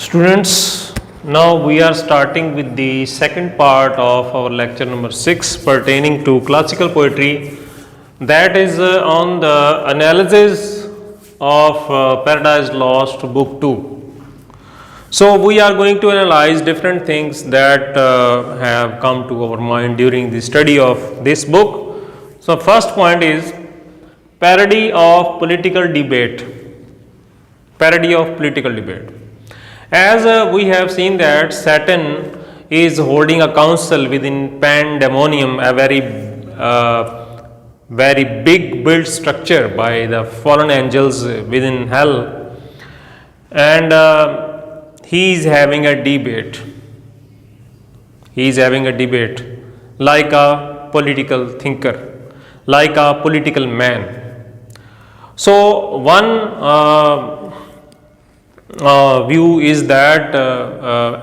Students, now we are starting with the second part of our lecture number 6 pertaining to classical poetry, that is on the analysis of Paradise Lost Book 2. So, we are going to analyze different things that have come to our mind during the study of this book. So, first point is parody of political debate. Parody of political debate. As we have seen that Saturn is holding a council within Pandemonium, a very big built structure by the fallen angels within hell, and he is having a debate. He is having a debate like a political thinker, like a political man. So, one view is that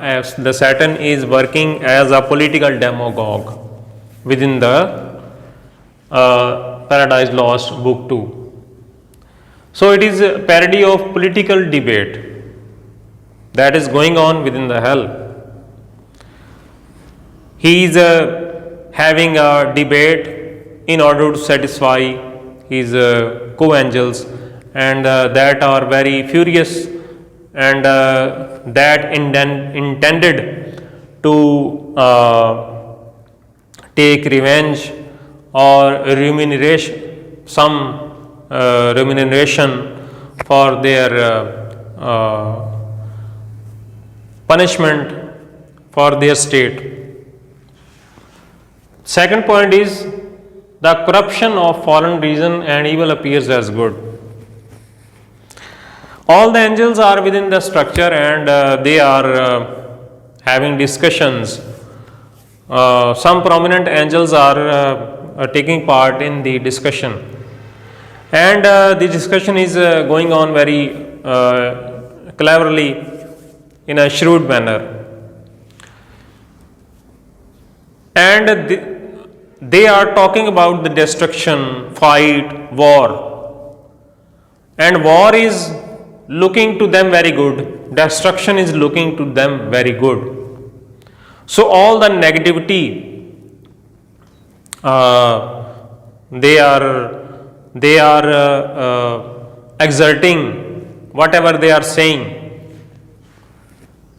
as the Saturn is working as a political demagogue within the Paradise Lost Book 2. So, it is a parody of political debate that is going on within the hell. He is having a debate in order to satisfy his co-angels, and that are very furious, and that intended to take revenge or remuneration, some remuneration for their punishment for their state. Second point is the corruption of fallen reason and evil appears as good. All the angels are within the structure, and they are having discussions. Some prominent angels are taking part in the discussion, and the discussion is going on very cleverly in a shrewd manner, and they are talking about the destruction, fight, war, and war is looking to them very good, destruction is looking to them very good. So, all the negativity they are exerting, whatever they are saying.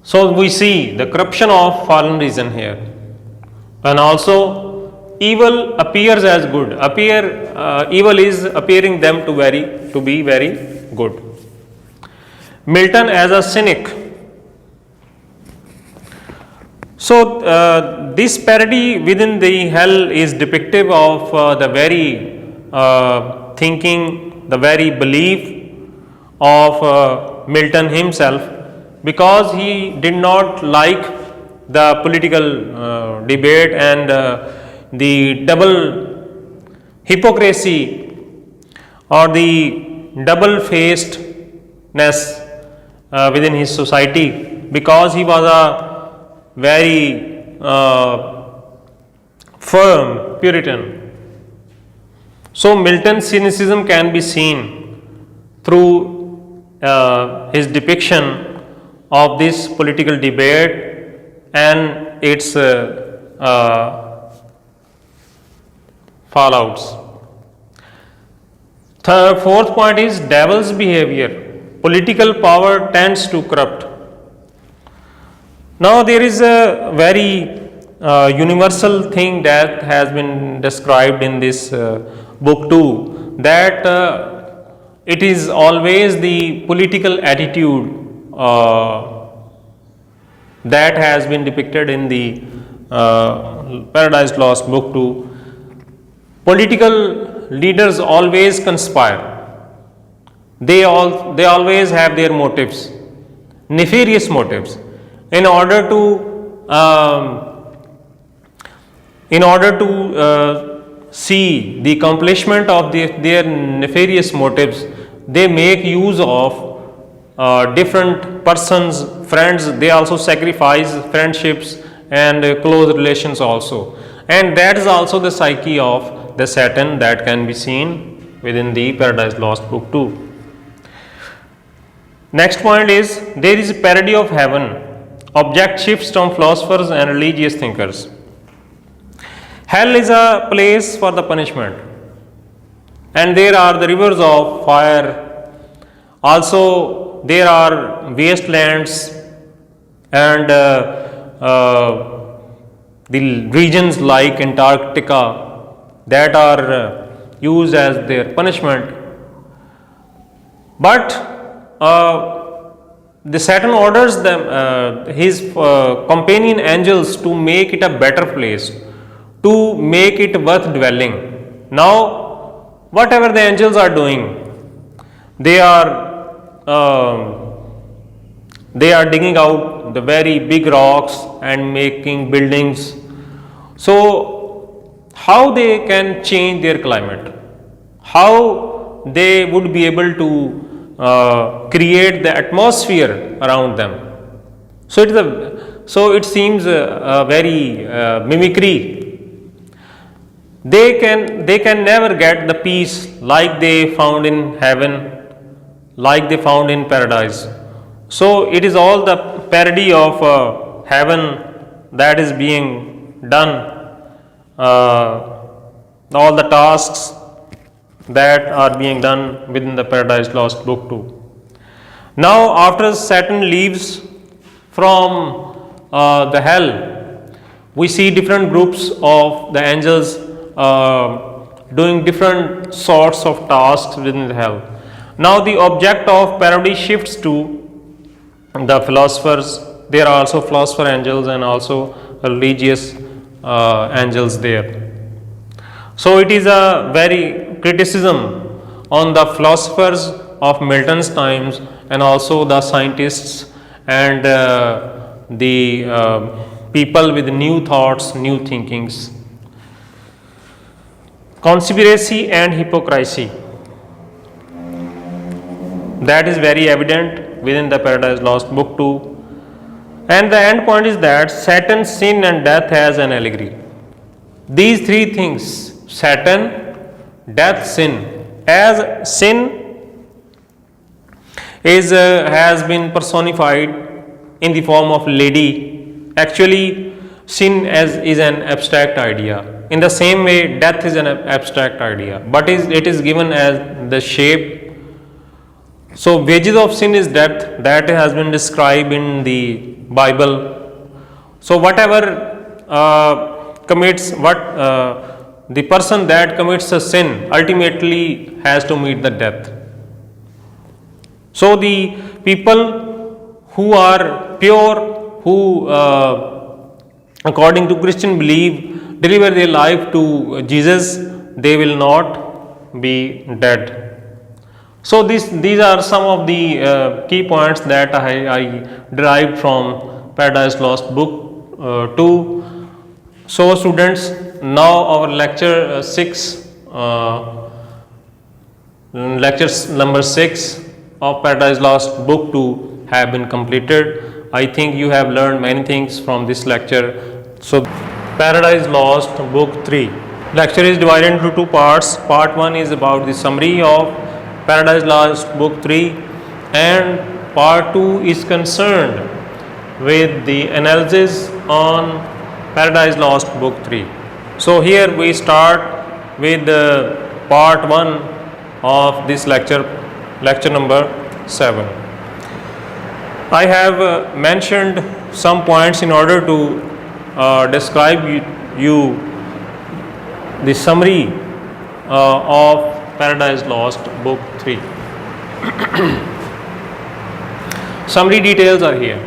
So, we see the corruption of fallen reason here, and also evil appears as good. Evil is appearing them to be very good. Milton as a cynic. So, this parody within the hell is depictive of the very thinking, the very belief of Milton himself, because he did not like the political debate and the double hypocrisy or the double facedness within his society, because he was a very firm Puritan. So, Milton's cynicism can be seen through his depiction of this political debate and its fallouts. Fourth point is devil's behavior. Political power tends to corrupt. Now, there is a very universal thing that has been described in this book too, that it is always the political attitude that has been depicted in the Paradise Lost Book 2. Political leaders always conspire. They always have their motives, nefarious motives, in order to see the accomplishment of their nefarious motives. They make use of different persons, friends. They also sacrifice friendships and close relations also, and that is also the psyche of the Saturn that can be seen within the Paradise Lost Book 2. Next point is there is a parody of heaven. Object shifts from philosophers and religious thinkers. Hell is a place for the punishment, and there are the rivers of fire. Also, there are wastelands and the regions like Antarctica that are used as their punishment. But the Saturn orders them, his companion angels, to make it a better place, to make it worth dwelling. Now, whatever the angels are doing, they are digging out the very big rocks and making buildings. So, how they can change their climate? How they would be able to create the atmosphere around them? So it seems a very mimicry. They can never get the peace like they found in heaven, like they found in paradise. So it is all the parody of heaven that is being done. All the tasks that are being done within the Paradise Lost book 2. Now, after Saturn leaves from the hell, we see different groups of the angels doing different sorts of tasks within the hell. Now, the object of parody shifts to the philosophers. There are also philosopher angels and also religious angels there. So it is a very criticism on the philosophers of Milton's times and also the scientists and the people with new thoughts, new thinkings. Conspiracy and hypocrisy. That is very evident within the Paradise Lost book 2. And the end point is that Saturn, sin and death has an allegory. These three things, Saturn, death, sin. As sin has been personified in the form of lady. Actually, sin is an abstract idea. In the same way, death is an abstract idea, but it is given as the shape. So, wages of sin is death. That has been described in the Bible. So, whatever commits the person that commits a sin ultimately has to meet the death. So, the people who are pure, who according to Christian belief deliver their life to Jesus, they will not be dead. So, these are some of the key points that I derived from Paradise Lost book 2. So, students, now our lecture 6, lectures number 6 of Paradise Lost book 2 have been completed. I think you have learned many things from this lecture. So, Paradise Lost book 3. Lecture is divided into two parts. Part 1 is about the summary of Paradise Lost book 3, and part 2 is concerned with the analysis on Paradise Lost book 3. So, here we start with part 1 of this lecture, lecture number 7. I have mentioned some points in order to describe you the summary of Paradise Lost book 3. Summary details are here.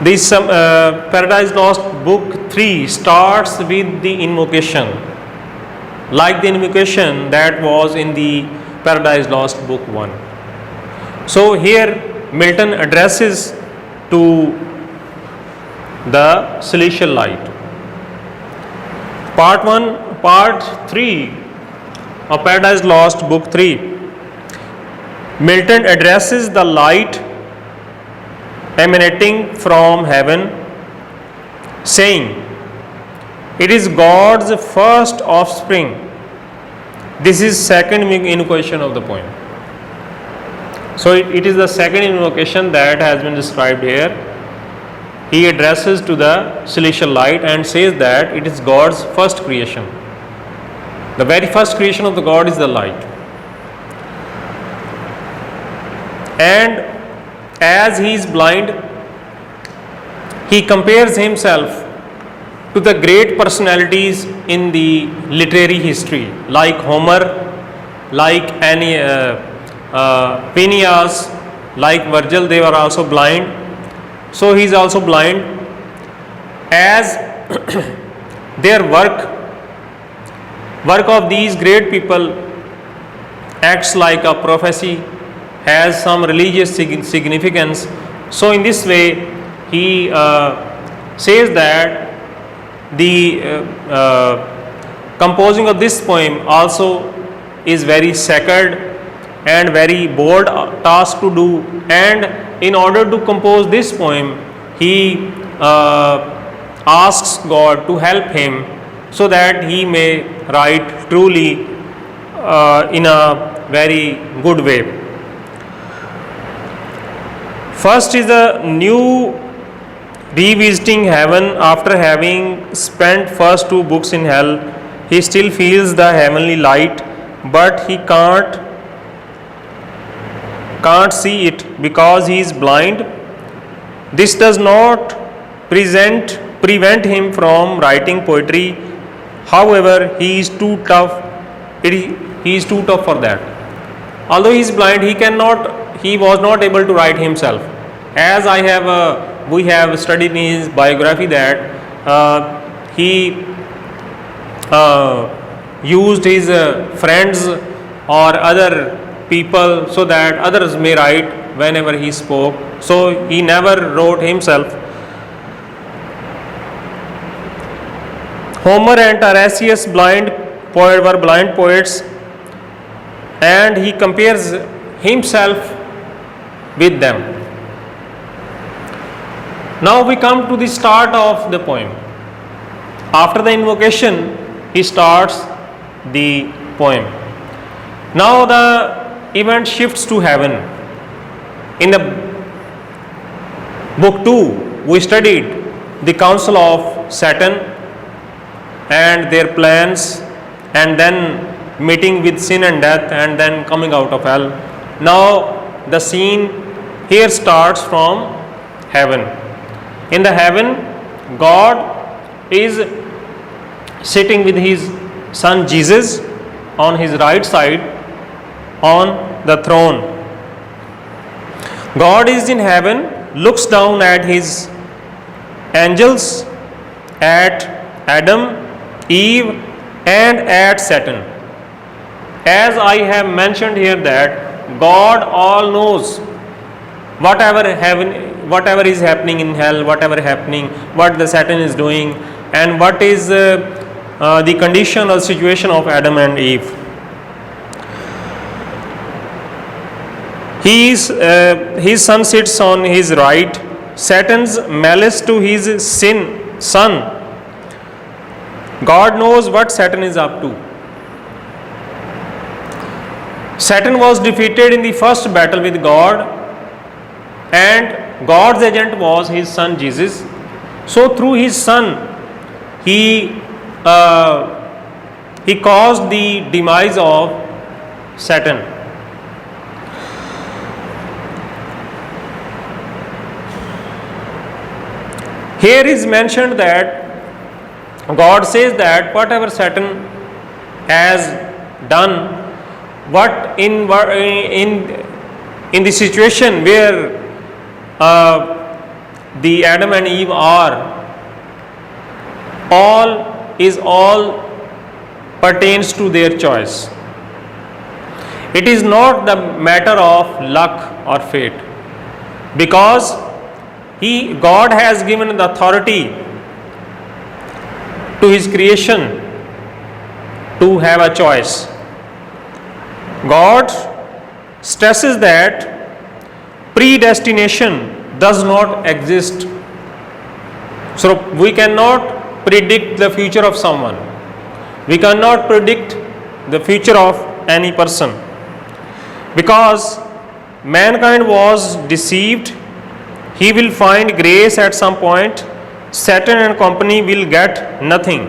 This Paradise Lost book 3 starts with the invocation, like the invocation that was in the Paradise Lost book 1. So here Milton addresses to the celestial light. Part 3 of Paradise Lost book 3, Milton addresses the light emanating from heaven, saying, it is God's first offspring. This is second invocation of the poem. So it is the second invocation that has been described here. He addresses to the celestial light and says that it is God's first creation. The very first creation of the God is the light. And as he is blind, he compares himself to the great personalities in the literary history, like Homer, like Phineas, like Virgil. They were also blind. So he is also blind. As their work of these great people acts like a prophecy, has some religious significance. So in this way, he says that the composing of this poem also is very sacred and very bold task to do, and in order to compose this poem, he asks God to help him so that he may write truly in a very good way. First is the new revisiting heaven. After having spent first two books in hell, he still feels the heavenly light, but he can't see it because he is blind. This does not prevent him from writing poetry. However, he is too tough. He is too tough for that. Although he is blind, he was not able to write himself. As we have studied in his biography that he used his friends or other people so that others may write whenever he spoke. So he never wrote himself. Homer and Tiresias were blind poets, and he compares himself with them. Now we come to the start of the poem. After the invocation, he starts the poem. Now the event shifts to heaven. In the book 2, we studied the council of Satan and their plans, and then meeting with sin and death, and then coming out of hell. Now the scene here starts from heaven. In the heaven, God is sitting with his son Jesus on his right side on the throne. God is in heaven, looks down at his angels, at Adam, Eve, and at Satan. As I have mentioned here that God all knows whatever is happening in hell, what the Satan is doing, and what is the condition or situation of Adam and Eve. His son sits on his right. Satan's malice to his son. God knows what Satan is up to. Satan was defeated in the first battle with God, and God's agent was his son Jesus. So through his son, he caused the demise of Satan. Here is mentioned that God says that whatever Satan has done, what in the situation where the Adam and Eve are, all pertains to their choice. It is not the matter of luck or fate, because God has given the authority to his creation to have a choice. God stresses that predestination does not exist. So we cannot predict the future of someone. We cannot predict the future of any person, because mankind was deceived, he will find grace at some point. Satan and company will get nothing.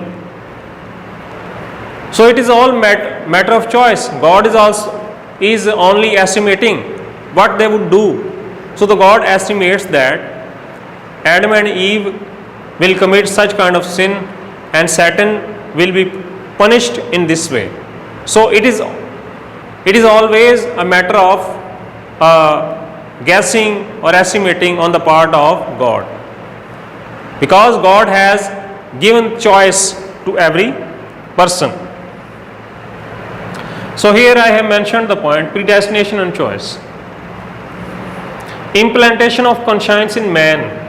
So it is all matter of choice. God is only estimating what they would do. So the God estimates that Adam and Eve will commit such kind of sin, and Satan will be punished in this way. So it is always a matter of guessing or estimating on the part of God, because God has given choice to every person. So here I have mentioned the point, predestination and choice. Implantation of conscience in man.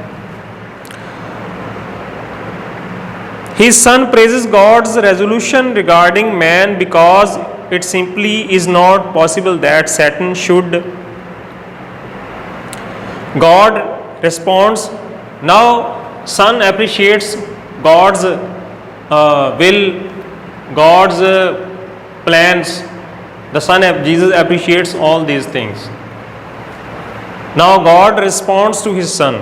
His son praises God's resolution regarding man because it simply is not possible that Satan should. God responds. Now son appreciates God's will, God's plans. The son of Jesus appreciates all these things. Now God responds to his son.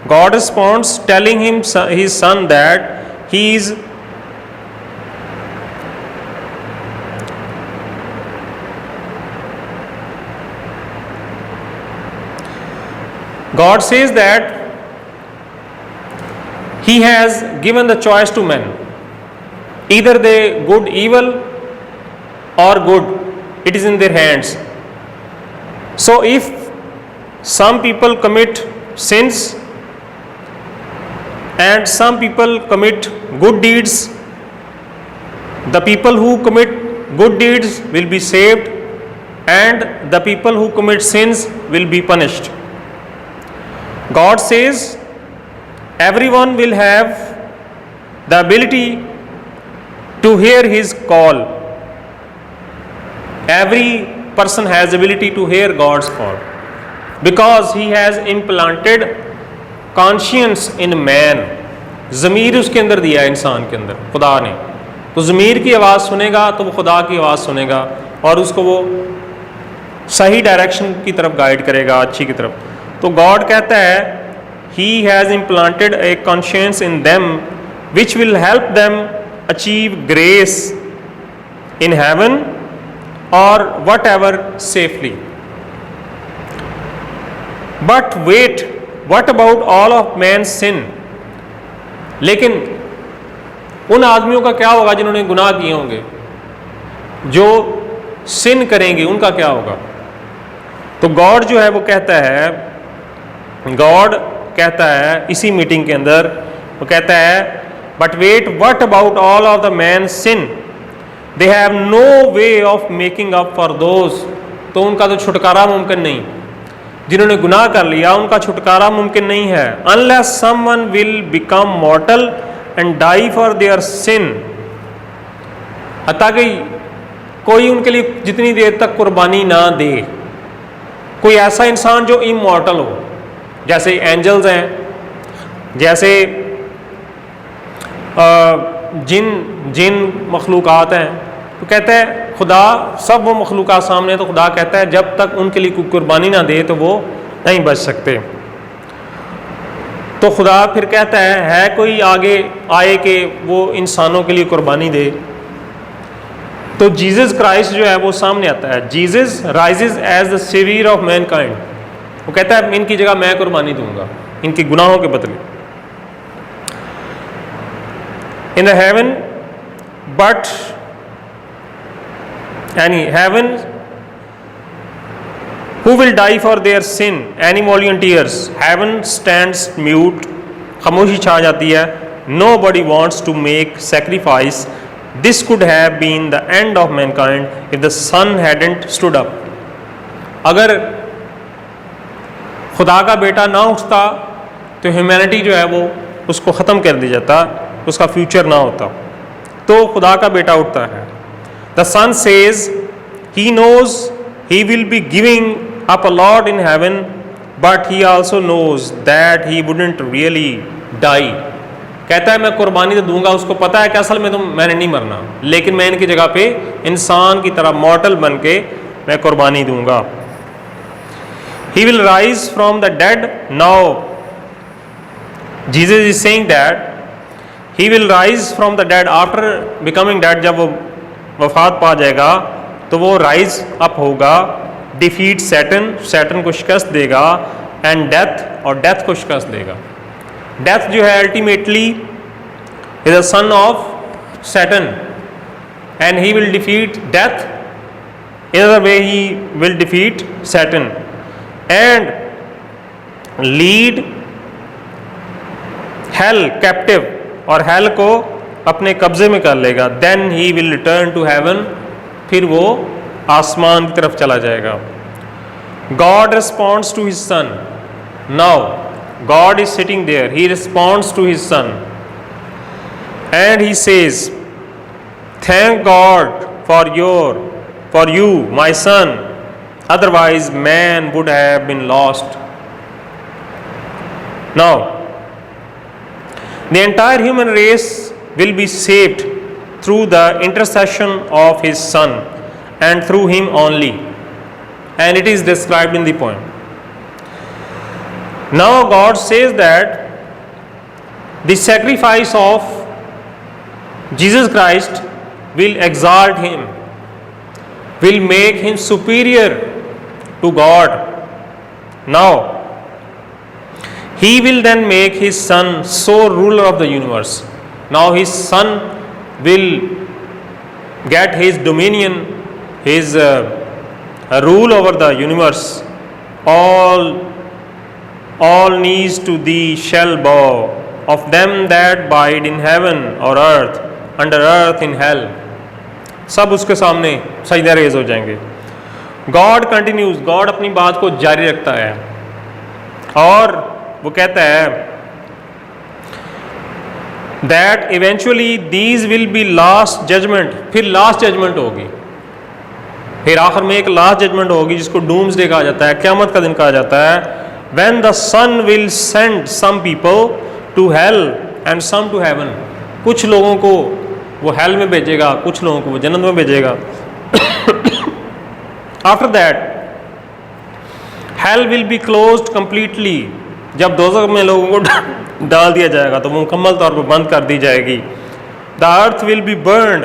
God responds telling him, his son, that he is God says that he has given the choice to men. Either they good evil or good, it is in their hands. So if some people commit sins and some people commit good deeds, the people who commit good deeds will be saved and the people who commit sins will be punished. God says everyone will have the ability to hear his call. Every person has the ability to hear God's call because he has implanted conscience in man. ज़मीर उसके अंदर दिया है इंसान के अंदर खुदा ने, तो ज़मीर की आवाज़ सुनेगा तो वो खुदा की आवाज़ सुनेगा और उसको वो सही डायरेक्शन की तरफ गाइड करेगा, अच्छी की तरफ. तो गॉड कहता है He has implanted a conscience in them which will help them achieve grace in heaven or whatever safely. But wait, what about all of man's sin? लेकिन उन आदमियों का क्या होगा जिन्होंने गुनाह किए होंगे, जो सिन करेंगे, उनका क्या होगा? तो गॉड जो है वो कहता है, गॉड कहता है इसी मीटिंग के अंदर, वो कहता है but wait what about all of the man sin, they have no way of making up for those. तो उनका तो छुटकारा मुमकिन नहीं, जिन्होंने गुनाह कर लिया उनका छुटकारा मुमकिन नहीं है. Unless someone will become mortal and die for their sin, हत्ता कि कोई उनके लिए जितनी देर तक कुर्बानी ना दे, कोई ऐसा इंसान जो इमॉर्टल हो, जैसे एंजल्स हैं, जैसे जिन मखलूक़ात हैं. तो कहते हैं खुदा सब वो मखलूक़ात सामने, तो खुदा कहता है जब तक उनके लिए कोई कुर्बानी ना दे तो वो नहीं बच सकते. तो खुदा फिर कहता है कोई आगे आए कि वो इंसानों के लिए कुर्बानी दे. तो जीसस क्राइस्ट जो है वो सामने आता है. Jesus rises as the saviour of mankind. वो कहता है इनकी जगह मैं कुर्बानी दूंगा इनके गुनाहों के बदले. In the heaven but any heaven who will die for their sin, any volunteers? Heaven stands mute, खामोशी छा जाती है. Nobody wants to make sacrifice. This could have been the end of mankind if the sun hadn't stood up. अगर खुदा का बेटा ना उठता तो ह्यूमैनिटी जो है वो उसको ख़त्म कर दिया जाता, उसका फ्यूचर ना होता. तो खुदा का बेटा उठता है. The son says he knows he will be giving up a lot in heaven, but he also knows that he wouldn't really die. कहता है मैं कुर्बानी तो दूंगा, उसको पता है कि असल में तो मैंने नहीं मरना, लेकिन मैं इनकी जगह पे इंसान की तरह मॉर्टल बन के मैं कुर्बानी दूंगा. He will rise from the dead. Now Jesus is saying that he will rise from the dead after becoming dead. जब वो वफात पा जाएगा तो वो rise up होगा, defeat Satan, Satan को शिकस्त देगा, and death, और death को शिकस्त देगा. Death जो है ultimately is a son of Satan, and he will defeat death. In other way, he will defeat Satan and lead hell captive, और hell को अपने कब्जे में कर लेगा. Then he will return to heaven, फिर वो आसमान की तरफ चला जाएगा. God responds to his son. Now God is sitting there. He responds to his son, and he says, "Thank God for you, my son. Otherwise, man would have been lost." Now, the entire human race will be saved through the intercession of his son and through him only, and it is described in the poem. Now God says that the sacrifice of Jesus Christ will exalt him, will make him superior to God. Now he will then make his son sole ruler of the universe. Now his son will get his dominion, his rule over the universe. All knees to thee shall bow, of them that abide in heaven or earth, under earth in hell. सब उसके सामने सजदा raise हो जाएंगे. God continues, God अपनी बात को जारी रखता है और वो कहता है that eventually these will be last judgement. फिर लास्ट जजमेंट होगी, फिर आखिर में एक लास्ट जजमेंट होगी जिसको डूम्सडे कहा जाता है, क़यामत का दिन कहा जाता है. When the sun will send some people to hell and some to heaven. कुछ लोगों को वो हेल में भेजेगा, कुछ लोगों को वो जन्नत में भेजेगा. After that hell will be closed completely. जब दोज़ख में लोगों को डाल दिया जाएगा तो वो मुकम्मल तौर पर बंद कर दी जाएगी. The earth will be burned.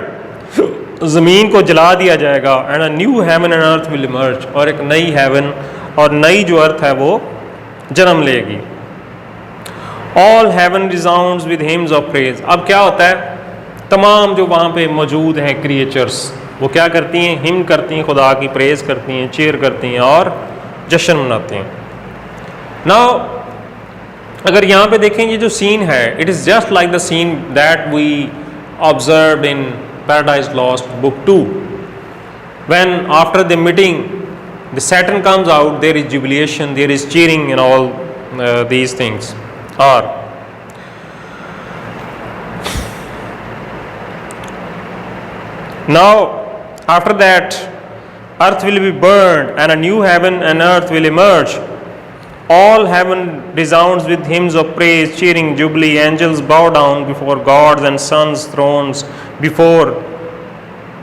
ज़मीन को जला दिया जाएगा. And a new heaven and earth will emerge. और एक नई हेवन और नई जो अर्थ है वो जन्म लेगी. All heaven resounds with hymns of praise. अब क्या होता है, तमाम जो वहाँ पे मौजूद हैं क्रिएचर्स वो क्या करती हैं, हिम करती हैं, खुदा की प्रेज करती हैं, चीयर करती हैं और जश्न मनाती हैं. नाउ अगर यहाँ पे देखें ये जो सीन है, it is just like the scene that we observed in Paradise Lost book 2. When after the meeting the Saturn comes out, there is jubilation, there is cheering and all these things are. Now after that earth will be burned and a new heaven and earth will emerge. All heaven resounds with hymns of praise, cheering, jubilee. Angels bow down before God's and Son's thrones, before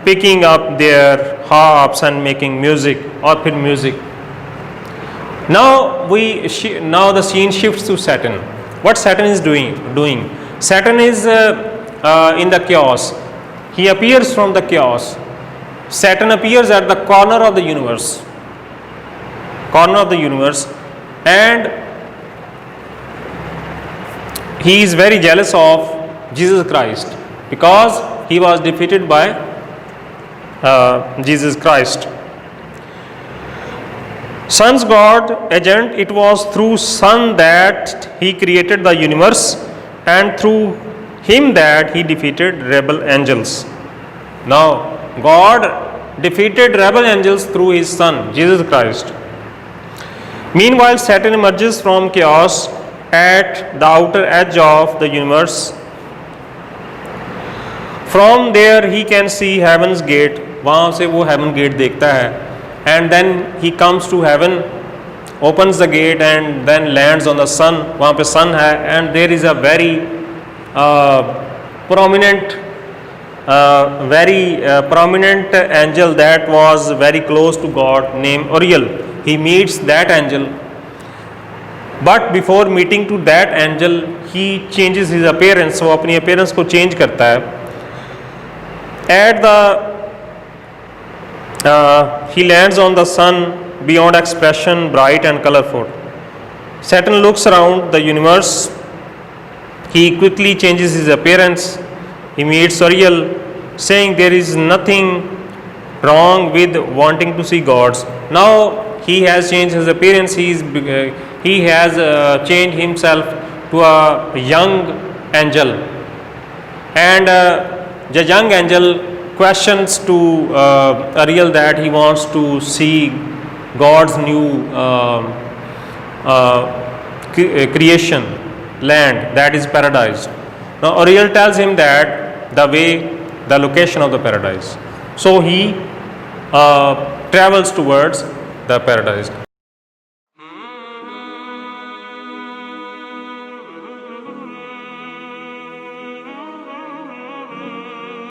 picking up their harps and making music, or फिर music. Now the scene shifts to Saturn. What Saturn is doing? Saturn is in the chaos. He appears from the chaos. Saturn appears at the corner of the universe, and he is very jealous of Jesus Christ because he was defeated by Jesus Christ. Son's God agent, it was through Son that he created the universe, and through him that he defeated rebel angels. Now God defeated rebel angels through his Son Jesus Christ. Meanwhile Saturn emerges from chaos at the outer edge of the universe. From there he can see heaven's gate. वहाँ से वो heaven gate देखता है. And then he comes to heaven, opens the gate and then lands on the sun. वहाँ पे sun है, and there is a very prominent angel that was very close to God named Uriel. he meets that angel. But before meeting to that angel, he changes his appearance. वो अपनी appearance को change करता है. At the he lands on the sun beyond expression, bright and colorful. Saturn looks around the universe. He quickly changes his appearance. He meets Uriel, saying there is nothing wrong with wanting to see gods. Now he has changed his appearance. He has changed himself to a young angel, and the young angel questions to Uriel that he wants to see God's new creation, land, that is paradise. Now Uriel tells him that the location of the paradise. So he travels towards the paradise.